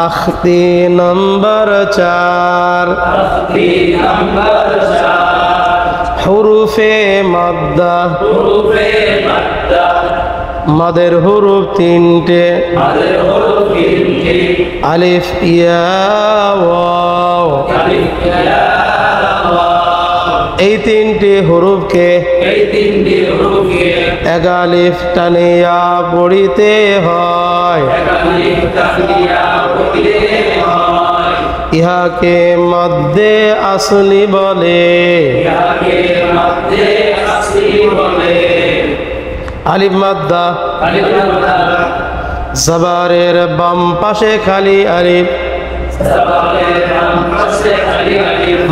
अख्ती number 4 हुरूफे मद्दा मदेर हुरूफ 3टे अलिफ या वाव এই 3টি হুরুফকে এক আলিফ টানিয়া পড়িতে হয় ইহাকে মদ্দে আসলি বলে আলিফ মাদ্দা জবরের বাম পাশে খালি আলিফ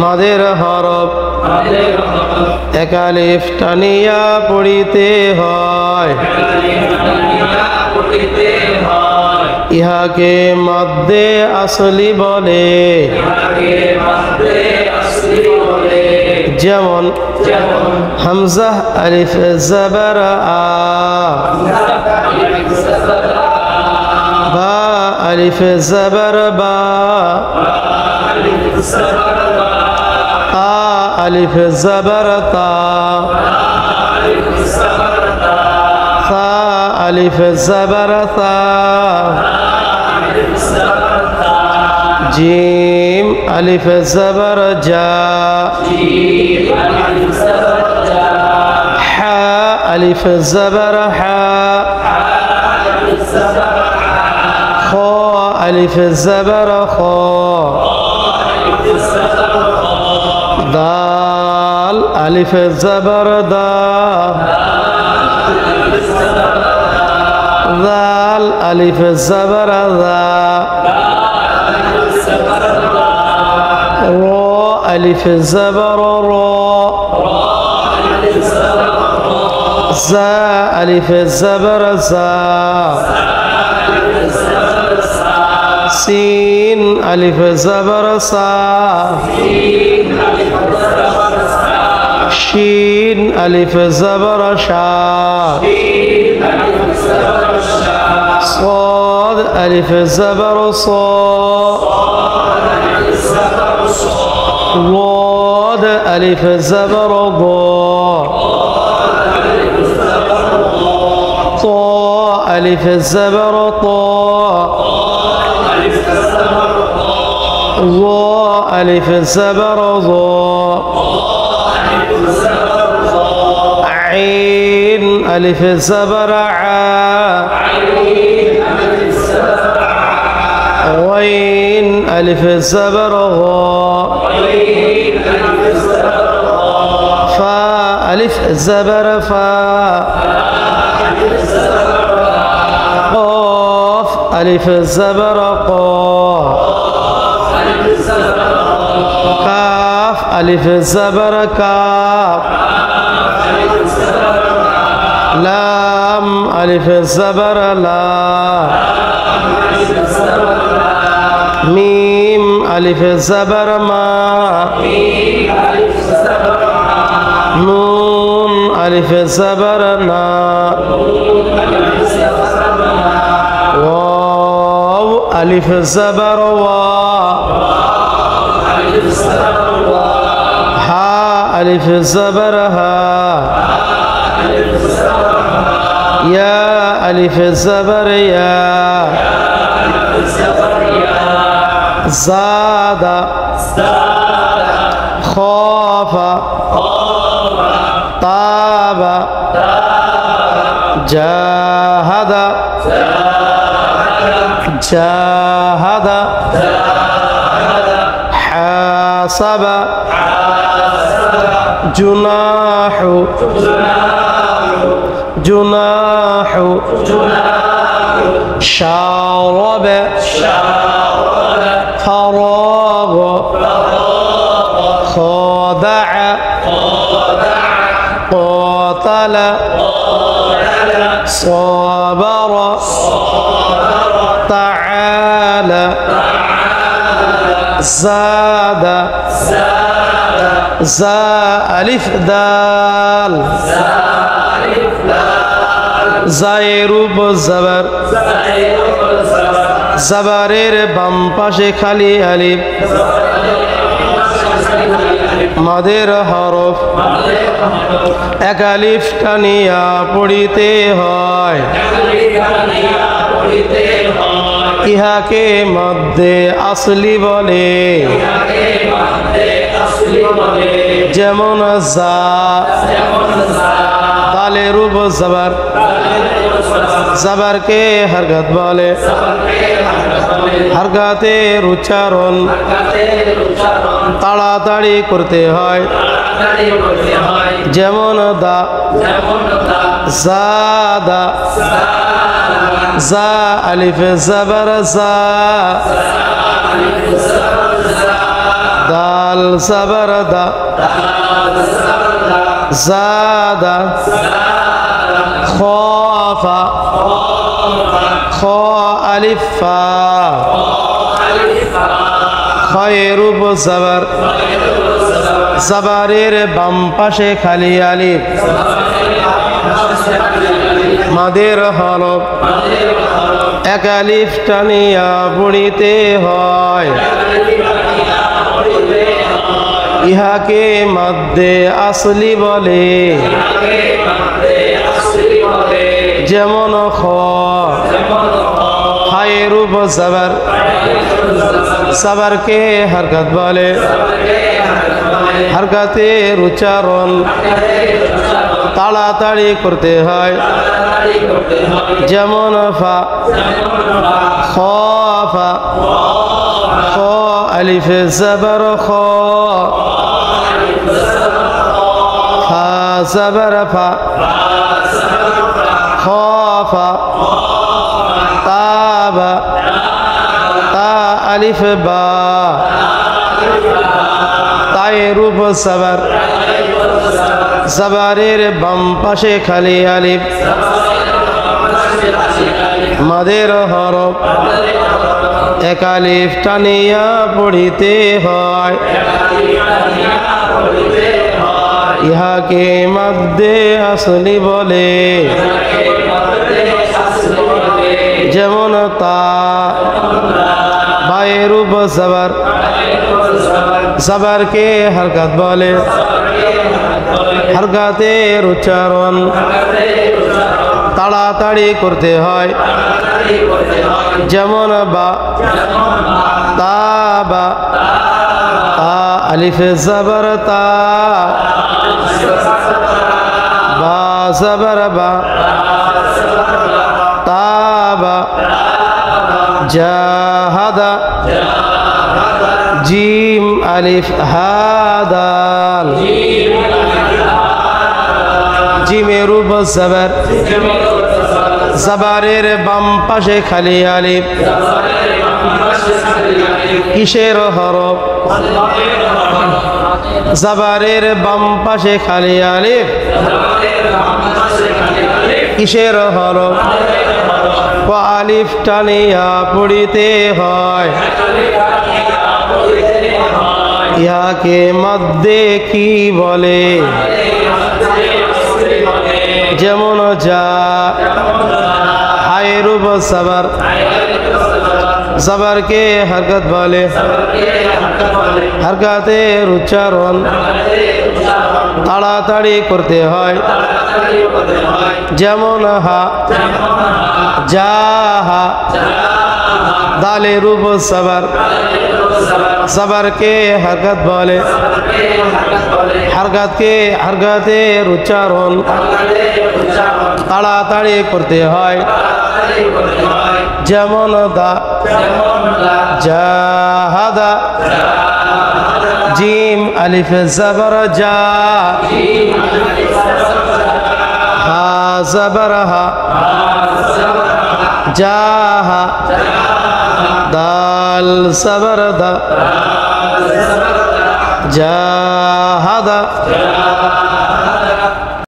মাদের হরফ এক আলিফ টানিয়া পড়িতে হয় ইহাকে মদ্দে আসলি বলে যেমন হামজা আলিফ জবর আ বা আলিফ জবর বা ألف زبر تا ثا ألف زبر ثا جيم ألف زبر جا حا ألف زبر حا خا ألف زبر خا دال ألف زبر دا ذال ألف زبر ذا را ألف زبر را زا ألف زبر زا سين ألف زبر صا شين ألف زبر شا صاد ألف زبر صا ضاد ألف زبر ضا طا ألف زبر طا ضا ألف زبر ضا عين ألف زبر عا غين ألف زبر غا فا ألف زبر فا قاف ألف زبر قا كاف ألف زبر كاف لام ألف زبر لا ميم ألف زبر ما نون ألف زبر نا واو ألف زبر وا ها ألف زبر ها يا ألف زبر يا زاد خاف طاب جاهد جاهد حاسب جناح جناح شارب فراغ خادع قاتل صابر تعالى زاد زا ألف دال زاير بزبر জবরের বাম পাশে খালি আলিফ মাদের হরফ এক আলিফ টানিয়া পড়িতে হয় ইহাকে মধ্যে আসলি বলে যেমন জা দালের উপর জবর জবরকে হরকত বলে হরকতের উচ্চারণ তাড়াতাড়ি করতে হয় যেমন দা জাদা জা আলিফ জবর জা দাল জবর দা জাদা খাফা খা আলিফ ফা খয়ের উপর জবর জবরের বাম পাশে খালি আলিফ মাদের হরফ এক আলিফ টানিয়া পড়িতে হয় ইহাকে মধ্যে আসলি বলে যেমন খ হায়ের উপর জবর জবরকে হরকত বলে হরকতের উচ্চারণ তাড়াতাড়ি করতে হয় যেমন ফা খাফা খা আলিফ জবর খা ফা জবর ফা খাফা তাবা তা আলিফ বা তায়ের উপর জবর জবরের বাম পাশে খালি আলিফ মাদের হরফ এক আলিফ টানিয়া পড়িতে হয় ইহাকে মধ্যে আসলি বলে যেমন তা বায়ের উপর জবর জবরকে হরকত বলে হরকতের উচ্চারণ তাড়াতাড়ি করতে হয় যেমন বা তাবা তা আলিফ জবর তা বা জবর বা তাবা জাহাদা জিম আলিফ হাদাল জিমের উপর জবর জবরের বাম পাশে খালি আলিফ কিসের হরফ জবরের বাম পাশে খালি আলিফ কিসের হরফ আলিফ টানিয়া পড়িতে হয় ইহাকে মধ্যে কি বলে যেমন যা হায়ের উপর জবর জবরকে হরকত বলে হরকতের উচ্চারণ তাড়াতাড়ি করতে হয় যেমন হা জাহা দালের উপর জবর জবরকে হরকত বলে হরকতের উচ্চারণ তাড়াতাড়ি করতে হয় যেমন দা জাহাদা জিম আলিফ জবর জা হা জবর হা জাহা দাল জবর দা জাহাদা